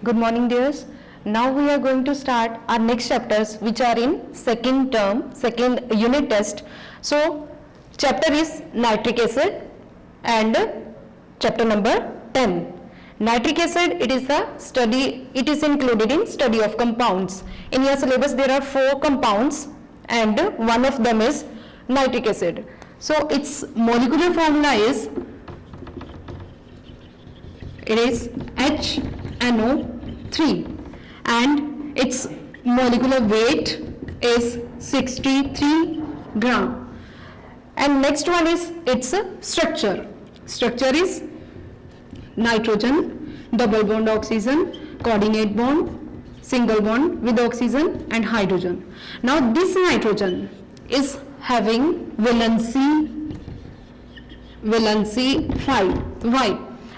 Good morning, dears. Now we are going to start our next chapters, which are in second term, second unit test. So, chapter is nitric acid and chapter number 10. Nitric acid, it is a study, it is included in study of compounds. In your syllabus, there are 4 compounds and one of them is nitric acid. So, its molecular formula is HNO3 and its molecular weight is 63 gram. And next one is its structure. Structure is nitrogen, double bond oxygen, coordinate bond, single bond with oxygen and hydrogen. Now this nitrogen is having valency 5. Why?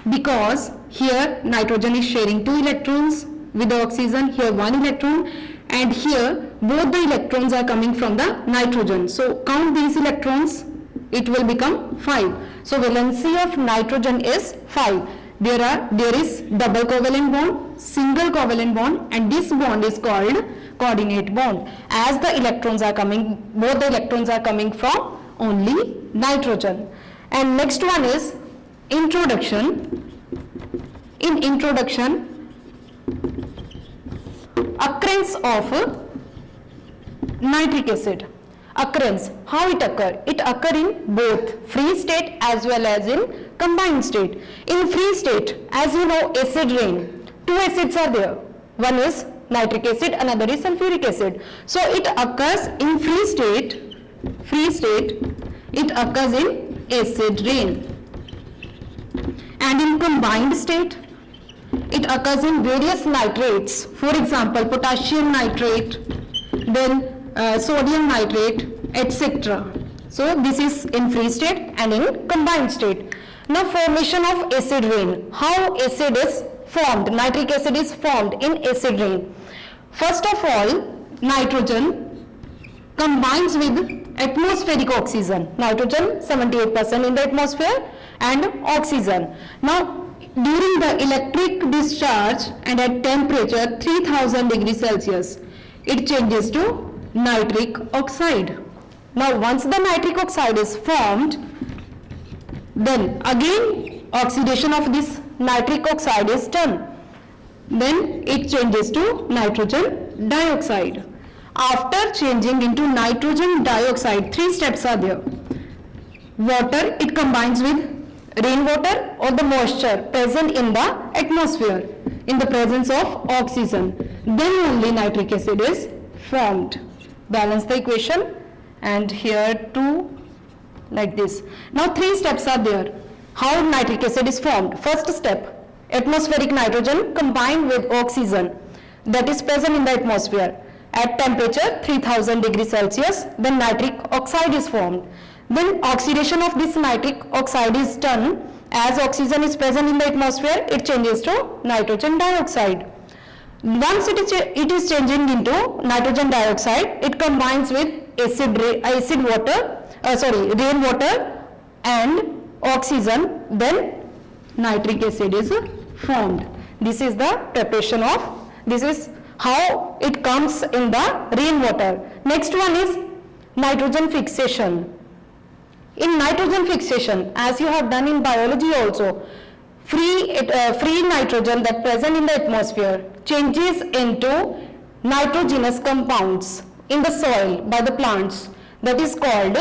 Because here nitrogen is sharing 2 electrons with the oxygen, here 1 electron, and here both the electrons are coming from the nitrogen. So count these electrons, it will become 5. So valency of nitrogen is 5. There is double covalent bond, single covalent bond, and this bond is called coordinate bond. As the electrons are coming, both the electrons are coming from only nitrogen. And next one is introduction. In introduction, occurrence of nitric acid. Occurrence, how it occur? It occur in both free state as well as in combined state. In free state, as you know, acid rain, 2 acids are there. One is nitric acid, another is sulfuric acid. So it occurs in free state, it occurs in acid rain. And in combined state, it occurs in various nitrates. For example, potassium nitrate, then sodium nitrate, etc. So this is in free state and in combined state. Now formation of acid rain. How acid is formed? Nitric acid is formed in acid rain. First of all, nitrogen combines with atmospheric oxygen. Nitrogen 78% in the atmosphere and oxygen. Now during the electric discharge and at temperature 3000 degrees Celsius, it changes to nitric oxide. Now once the nitric oxide is formed, then again oxidation of this nitric oxide is done. Then it changes to nitrogen dioxide. After changing into nitrogen dioxide, 3 steps are there. Water, it combines with rainwater or the moisture present in the atmosphere in the presence of oxygen. Then only nitric acid is formed. Balance the equation, and here 2 like this. Now 3 steps are there. How nitric acid is formed? First step, atmospheric nitrogen combined with oxygen that is present in the atmosphere at temperature 3000 degrees Celsius, then nitric oxide is formed. Then oxidation of this nitric oxide is done. As oxygen is present in the atmosphere, it changes to nitrogen dioxide. Once it is changing into nitrogen dioxide, it combines with rainwater and oxygen, then nitric acid is formed. This is the preparation of, this is how it comes in the rainwater. Next one is nitrogen fixation. In nitrogen fixation, as you have done in biology also, free nitrogen that present in the atmosphere changes into nitrogenous compounds in the soil by the plants. That is called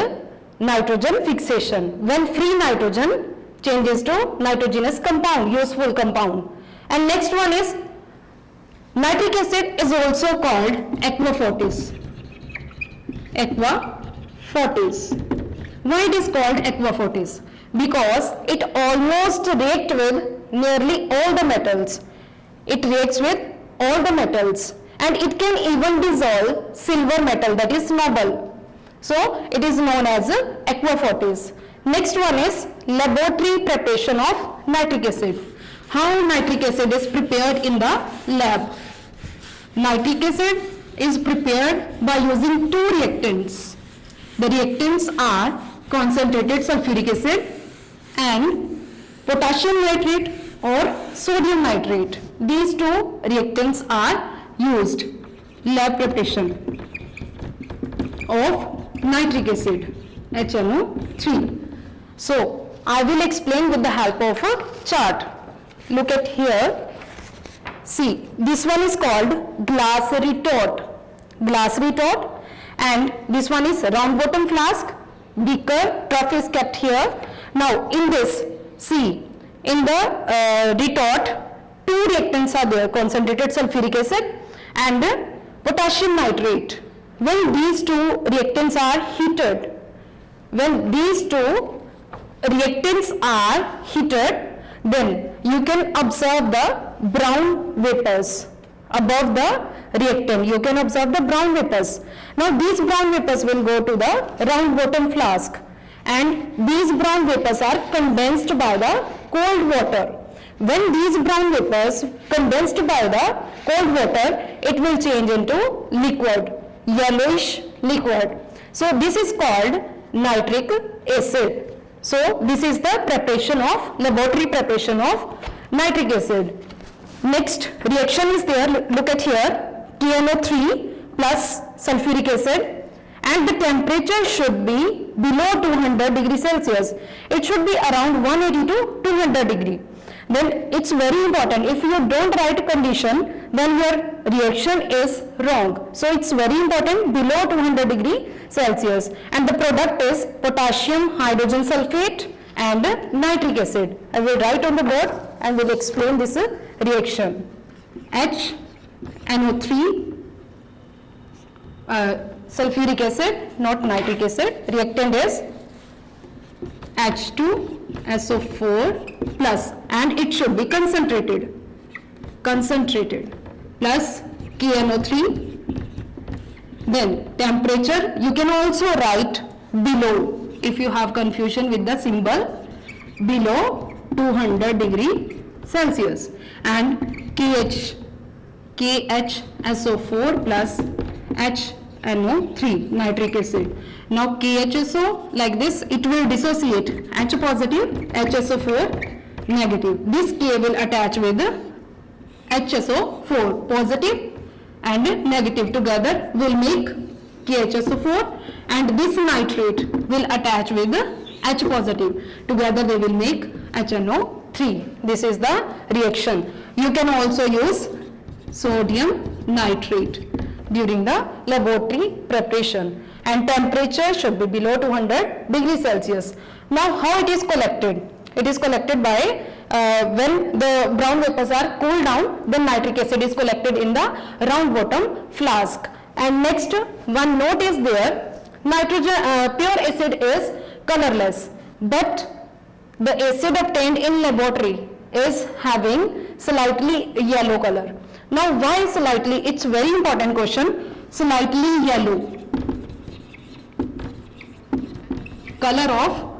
nitrogen fixation. When free nitrogen changes to nitrogenous compound, useful compound. And next one is nitric acid is also called aquafortis. Aquafortis. Why it is called aquafortis? Because it almost reacts with nearly all the metals. It reacts with all the metals and it can even dissolve silver metal, that is noble. So it is known as aquafortis. Next one is laboratory preparation of nitric acid. How nitric acid is prepared in the lab? Nitric acid is prepared by using 2 reactants. The reactants are concentrated sulfuric acid and potassium nitrate or sodium nitrate. These two reactants are used. Lab preparation of nitric acid, HNO3. So I will explain with the help of a chart. Look at here. See, this one is called glass retort, and this one is round bottom flask, beaker, trough is kept here. Now in this, see, in the retort, two reactants are there, concentrated sulfuric acid and potassium nitrate. When these two reactants are heated, then you can observe the brown vapors above the reactant. You can observe the brown vapors. Now these brown vapors will go to the round bottom flask, and these brown vapors are condensed by the cold water. When these brown vapors condensed by the cold water, it will change into liquid, yellowish liquid. So this is called nitric acid. So this is the laboratory preparation of nitric acid. Next reaction is there, look at here, KNO3 plus sulfuric acid, and the temperature should be below 200 degrees Celsius. It should be around 180 to 200 degree. Then it's very important, if you don't write condition, then your reaction is wrong. So it's very important, below 200 degree Celsius, and the product is potassium hydrogen sulfate and nitric acid. I will write on the board and will explain this reaction. HNO3 sulfuric acid, not nitric acid. Reactant is H2SO4 plus, and it should be concentrated plus KNO3. Then temperature, you can also write below, if you have confusion with the symbol, below 200 degree Celsius, and KHSO4 plus HNO3 nitric acid. Now KHSO, like this, it will dissociate, H positive, HSO4 negative. This K will attach with HSO4 positive and negative, together will make KHSO4, and this nitrate will attach with H positive, together they will make HNO3. This is the reaction. You can also use sodium nitrate during the laboratory preparation, and temperature should be below 200 degrees Celsius. Now how it is collected? It is collected by when the brown vapors are cooled down, then nitric acid is collected in the round bottom flask. And next one note is there, pure acid is colorless, but the acid obtained in laboratory is having slightly yellow color. Now why slightly? It's very important question. Slightly yellow. Color of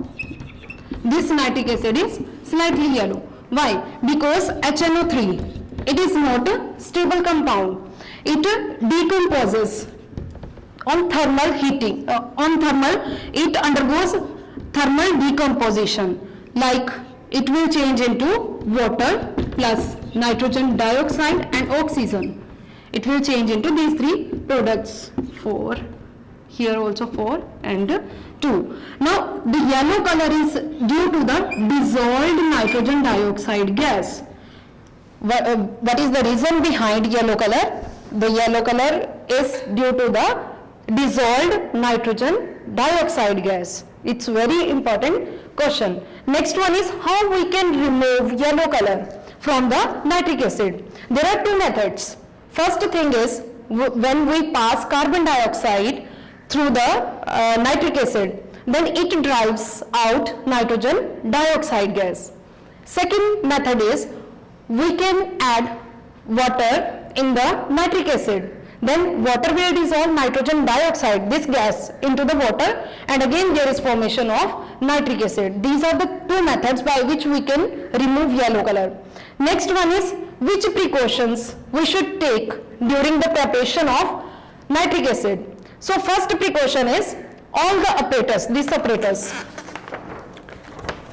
this nitric acid is slightly yellow. Why? Because HNO3, it is not a stable compound. It decomposes on thermal heating. It undergoes thermal decomposition. Like it will change into water plus nitrogen dioxide and oxygen. It will change into these three products. 4, here also 4 and 2. Now the yellow color is due to the dissolved nitrogen dioxide gas. What is the reason behind yellow color? The yellow color is due to the dissolved nitrogen dioxide gas. It's very important question. Next one is how we can remove yellow color from the nitric acid. There are two methods. First thing is when we pass carbon dioxide through the nitric acid, then it drives out nitrogen dioxide gas. Second method is we can add water in the nitric acid. Then water will dissolve nitrogen dioxide, this gas, into the water, and again there is formation of nitric acid. These are the two methods by which we can remove yellow color. Next one is which precautions we should take during the preparation of nitric acid. So first precaution is all the apparatus, these apparatus,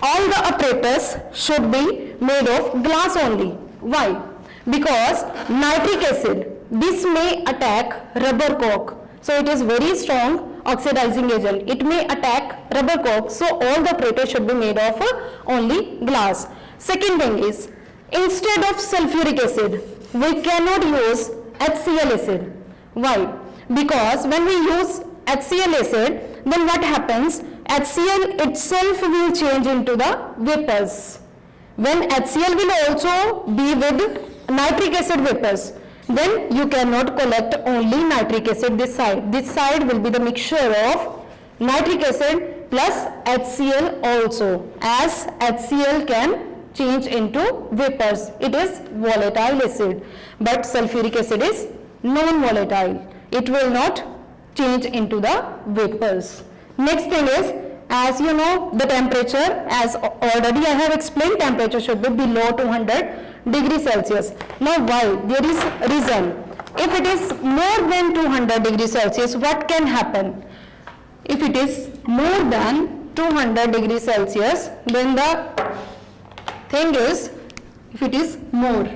all the apparatus should be made of glass only. Why? Because nitric acid, this may attack rubber cork. So it is very strong oxidizing agent. It may attack rubber cork. So all the apparatus should be made of only glass. Second thing is, instead of sulfuric acid, we cannot use HCl acid. Why? Because when we use HCl acid, then what happens? HCl itself will change into the vapors. When HCl will also be with nitric acid vapors, then you cannot collect only nitric acid this side. This side will be the mixture of nitric acid plus HCl also, as HCl can change into vapors. It is volatile acid, but sulfuric acid is non-volatile. It will not change into the vapors. Next thing is, as you know, the temperature, as already I have explained, temperature should be below 200 degrees Celsius. Now why? There is reason. If it is more than 200 degrees Celsius, what can happen? If it is more than 200 degrees Celsius, then the thing is, if it is more.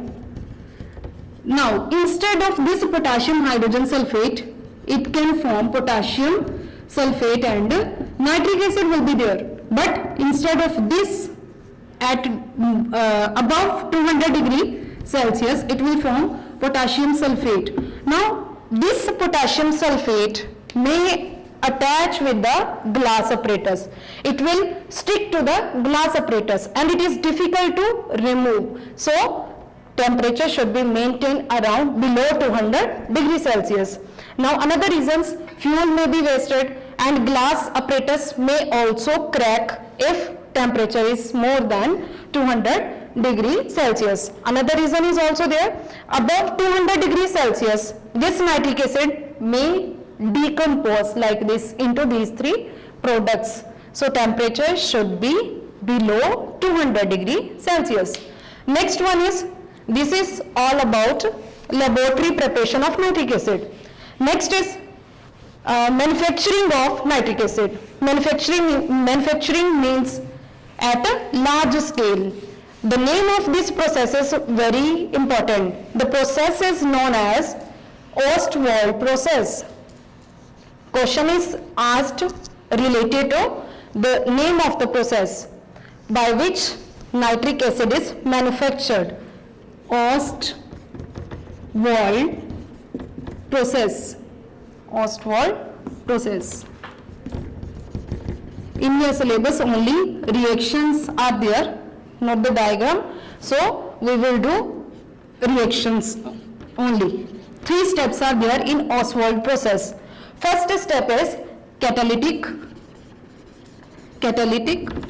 Now, instead of this potassium hydrogen sulfate, it can form potassium sulfate and nitric acid will be there. But instead of this, at above 200 degree Celsius, it will form potassium sulfate. Now, this potassium sulfate may attach with the glass apparatus. It will stick to the glass apparatus and it is difficult to remove. So, temperature should be maintained around below 200 degrees Celsius. Now, another reasons, fuel may be wasted and glass apparatus may also crack if temperature is more than 200 degrees Celsius. Another reason is also there, above 200 degrees Celsius, this nitric acid may decompose like this into these three products. So, temperature should be below 200 degrees Celsius. Next one is, this is all about laboratory preparation of nitric acid. Next is manufacturing of nitric acid. Manufacturing means at a large scale. The name of this process is very important. The process is known as Ostwald process. Question is asked related to the name of the process by which nitric acid is manufactured. Ostwald process. Ostwald process. In your syllabus only reactions are there, not the diagram. So we will do reactions only. 3 steps are there in Ostwald process. First step is catalytic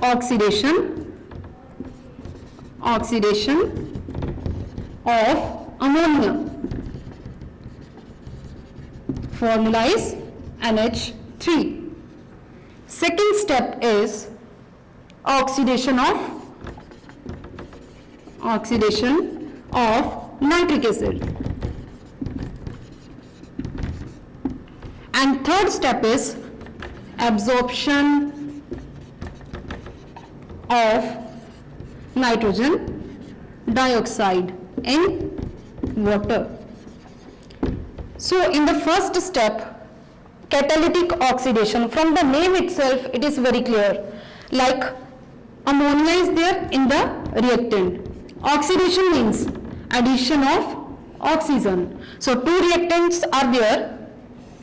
oxidation of ammonia. Formula is NH3. Second step is oxidation of nitric acid. And third step is absorption of nitrogen dioxide in water. So in the first step, catalytic oxidation, from the name itself it is very clear, like ammonia is there in the reactant. Oxidation means addition of oxygen. So 2 reactants are there,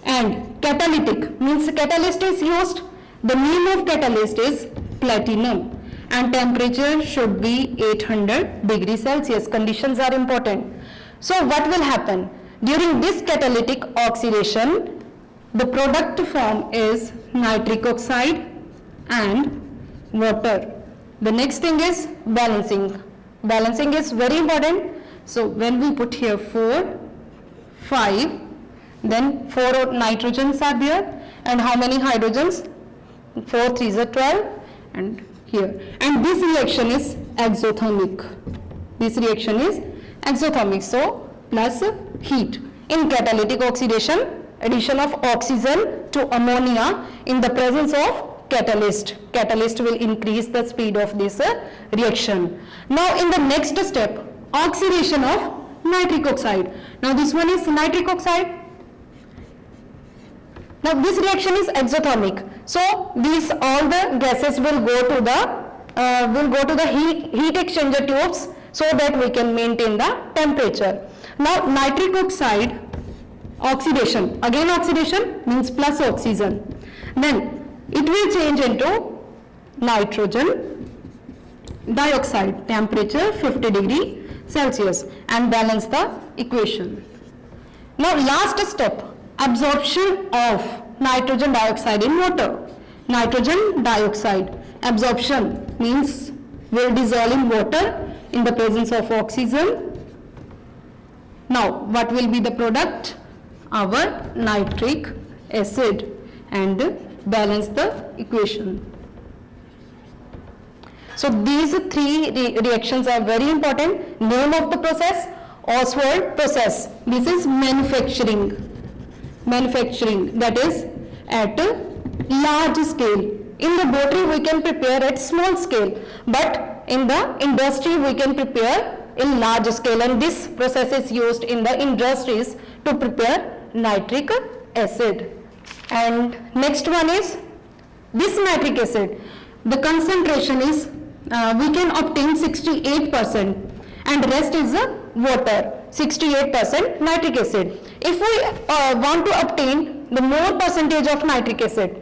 and catalytic means catalyst is used. The name of catalyst is platinum and temperature should be 800 degrees Celsius. Conditions are important. So what will happen? During this catalytic oxidation, the product form is nitric oxide and water. The next thing is balancing. Balancing is very important. So when we put here 4, 5, then 4 nitrogens are there, and how many hydrogens? 4 3s are 12, and here. And this reaction is exothermic. This reaction is exothermic. So plus heat. In catalytic oxidation, addition of oxygen to ammonia in the presence of catalyst. Catalyst will increase the speed of this reaction. Now in the next step, oxidation of nitric oxide. Now this one is nitric oxide. Now this reaction is exothermic. So these all the gases will go to the heat exchanger tubes so that we can maintain the temperature. Now nitric oxide oxidation, again oxidation means plus oxygen. Then it will change into nitrogen dioxide, temperature 50 degree Celsius, and balance the equation. Now last step, absorption of nitrogen dioxide in water. Nitrogen dioxide absorption means will dissolve in water in the presence of oxygen. Now what will be the product? Our nitric acid, and balance the equation. So these three reactions are very important. Name of the process, Ostwald process. This is manufacturing, that is at large scale. In the laboratory we can prepare at small scale, but in the industry we can prepare in large scale, and this process is used in the industries to prepare nitric acid. And next one is this nitric acid. The concentration is we can obtain 68% and rest is water, 68% nitric acid. If we want to obtain the more percentage of nitric acid,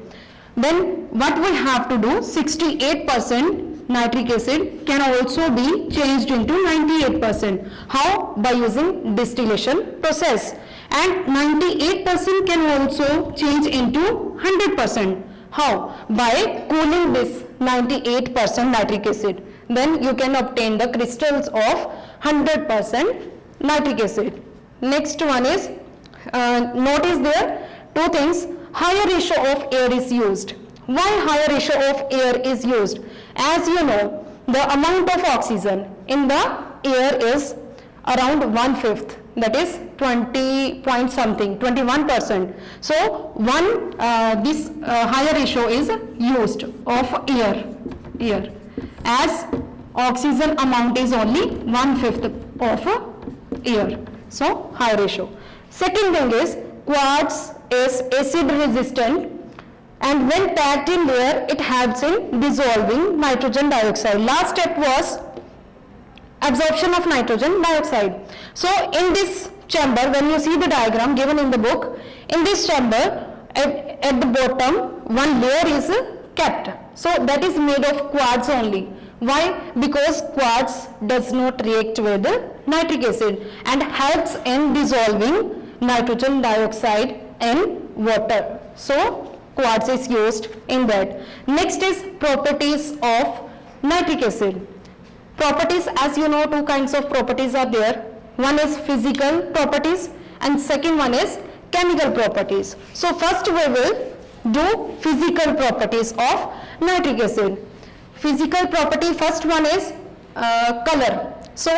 then what we have to do, 68% nitric acid can also be changed into 98%. How? By using distillation process. And 98% can also change into 100%. How? By cooling this 98% nitric acid. Then you can obtain the crystals of 100% nitric acid. Next one is, notice there two things. Higher ratio of air is used. Why higher ratio of air is used? As you know, the amount of oxygen in the air is around 1/5, that is 20 point something, 21%. So this higher ratio is used of air, as oxygen amount is only 1/5 of air. So high ratio. Second thing is, quartz is acid resistant, and when packed in there it helps in dissolving nitrogen dioxide. Last step was absorption of nitrogen dioxide. So in this chamber, when you see the diagram given in the book, in this chamber at the bottom one layer is kept. So that is made of quartz only. Why? Because quartz does not react with nitric acid and helps in dissolving nitrogen dioxide in water. So quartz is used in that. Next is properties of nitric acid. Properties, as you know, two kinds of properties are there. One is physical properties and second one is chemical properties. So first we will do physical properties of nitric acid. Physical property, first one is color. So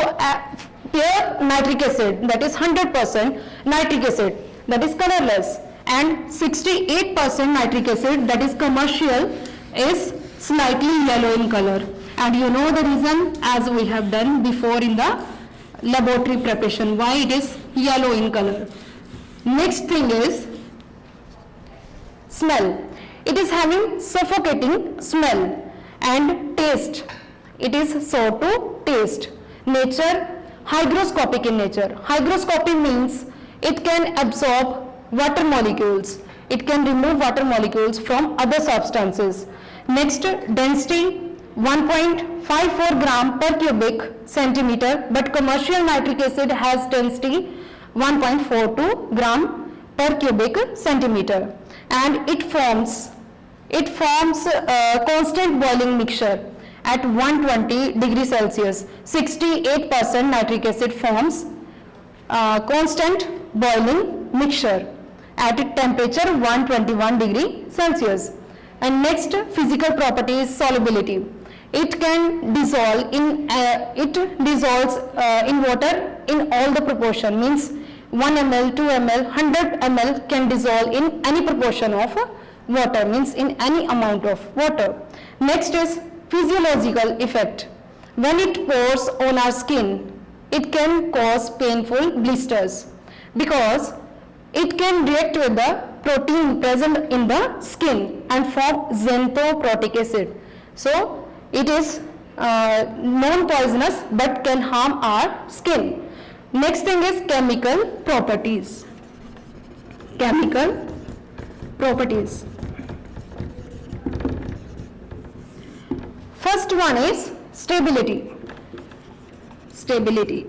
pure nitric acid, that is 100% nitric acid, that is colorless, and 68% nitric acid, that is commercial, is slightly yellow in color. And you know the reason, as we have done before in the laboratory preparation, why it is yellow in color. Next thing is smell. It is having suffocating smell. And taste. It is sour to taste. Nature, hygroscopic in nature. Hygroscopic means it can absorb water molecules. It can remove water molecules from other substances. Next, density 1.54 gram per cubic centimeter, but commercial nitric acid has density 1.42 gram per cubic centimeter, and it forms a constant boiling mixture at 120 degrees Celsius. 68% nitric acid forms constant boiling mixture at a temperature 121 degree Celsius. And next, physical property is solubility. It can dissolve in in water in all the proportion, means 1 ml, 2 ml, 100 ml can dissolve in any proportion of water, means in any amount of water. Next is physiological effect. When it pours on our skin, it can cause painful blisters because it can react with the protein present in the skin and form xanthoprotic acid. So it is non-poisonous but can harm our skin. Next thing is chemical properties. Chemical properties. First one is stability. Stability.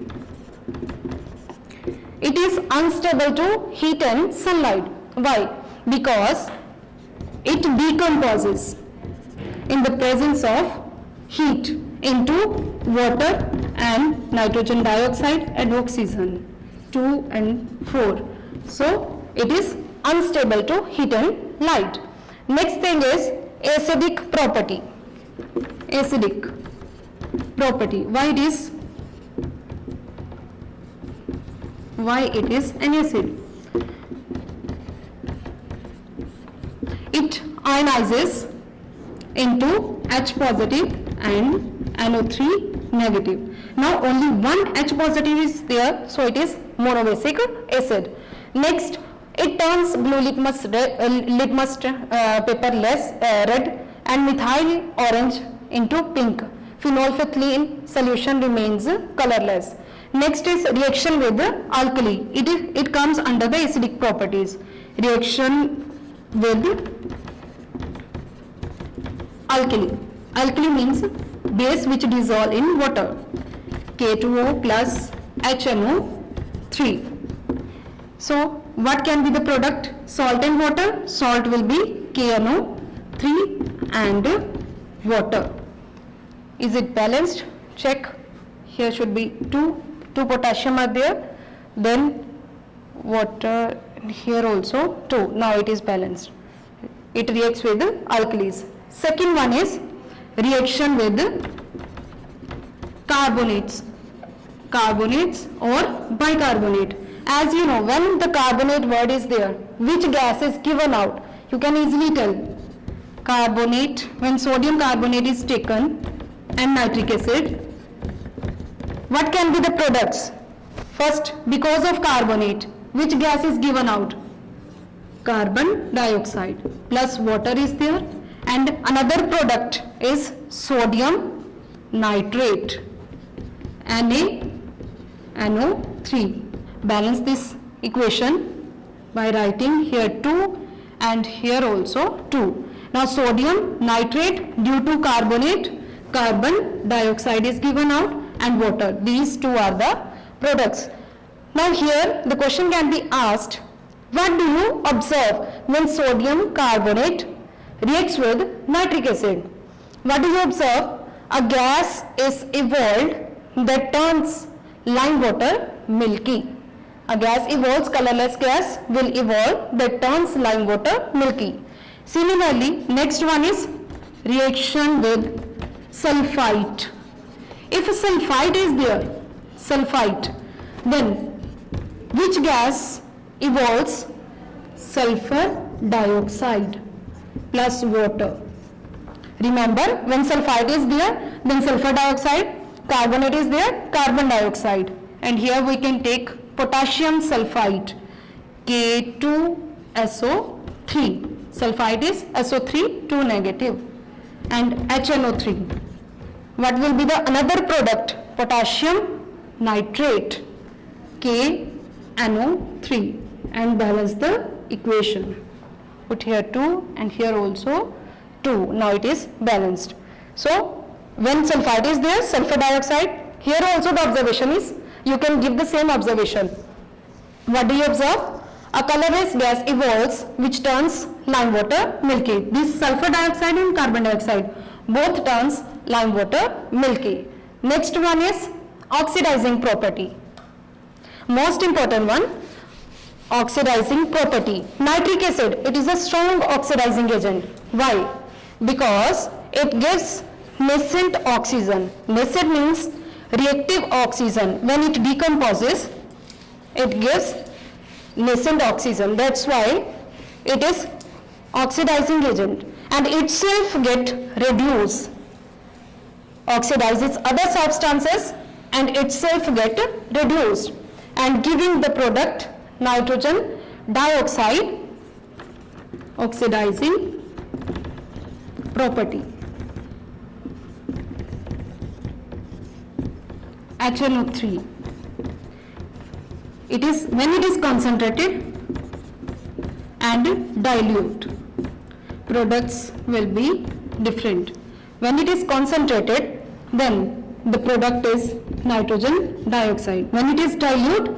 It is unstable to heat and sunlight. Why? Because it decomposes in the presence of heat into water and nitrogen dioxide and oxygen 2 and 4. So it is unstable to heat and light. Next thing is acidic property. Acidic property. Why it is an acid? It ionizes into H positive and NO3 negative. Now only one H positive is there, so it is monobasic acid. Next, it turns blue litmus paper less red and methyl orange into pink. Phenolphthalein solution remains colorless. Next is reaction with alkali. It comes under the acidic properties. Reaction with alkali. Alkali means base which dissolve in water. K2O plus HNO3. So what can be the product? Salt and water. Salt will be KNO3 and water. Is it balanced? Check. Here should be two potassium are there. Then water, here also 2. Now it is balanced. It reacts with alkalis. Second one is reaction with carbonates. Carbonates or bicarbonate. As you know, when the carbonate word is there, which gas is given out? You can easily tell. Carbonate, when sodium carbonate is taken and nitric acid, what can be the products? First, because of carbonate, which gas is given out? Carbon dioxide plus water is there, and another product is sodium nitrate, NaNO3. Balance this equation by writing here 2 and here also 2. Now sodium nitrate, due to carbonate, carbon dioxide is given out and water. These two are the products. Now here the question can be asked, what do you observe when sodium carbonate reacts with nitric acid? What do you observe? A gas is evolved that turns lime water milky. A gas evolves, colorless gas will evolve that turns lime water milky. Similarly, next one is reaction with sulfite. If sulfite is there, sulfite, then which gas evolves? Sulfur dioxide plus water. Remember, when sulfite is there, then sulfur dioxide, carbonate is there, carbon dioxide. And here we can take potassium sulfite, K2SO3. Sulfite is SO3, 2 negative, and HNO3. What will be the another product? Potassium nitrate, KNO3, and balance the equation. Put here 2 and here also 2. Now it is balanced. So when sulfite is there, sulfur dioxide, here also the observation is, you can give the same observation. What do you observe? A colorless gas evolves which turns lime water milky. This sulfur dioxide and carbon dioxide both turns lime water milky. Next one is oxidizing property. Most important one, oxidizing property. Nitric acid, it is a strong oxidizing agent. Why? Because it gives nascent oxygen. Nascent means reactive oxygen. When it decomposes, it gives nascent oxygen. That's why it is oxidizing agent, and itself get reduced, oxidizes other substances and itself get reduced, and giving the product nitrogen dioxide oxidizing property. HNO3, it is when it is concentrated and dilute, products will be different. When it is concentrated, then the product is nitrogen dioxide. When it is dilute,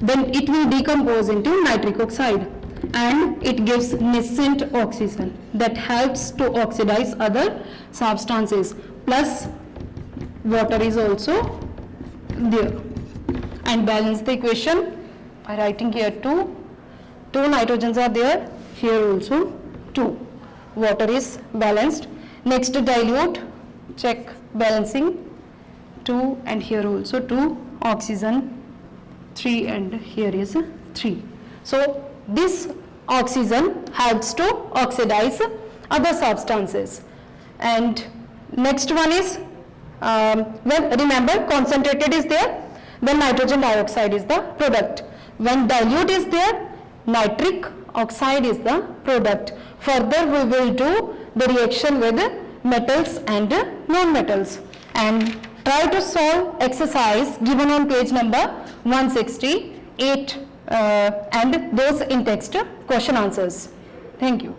then it will decompose into nitric oxide, and it gives nascent oxygen that helps to oxidize other substances, plus water is also there. And balance the equation by writing here 2 nitrogens are there, here also 2. Water is balanced. Next, dilute, check balancing, 2, and here also 2, oxygen 3, and here is 3. So this oxygen helps to oxidize other substances. And next one is when, remember, concentrated is there, then nitrogen dioxide is the product. When dilute is there, nitric oxide is the product. Further we will do the reaction with metals and non-metals, and try to solve exercise given on page number 168 and those in text question answers. Thank you.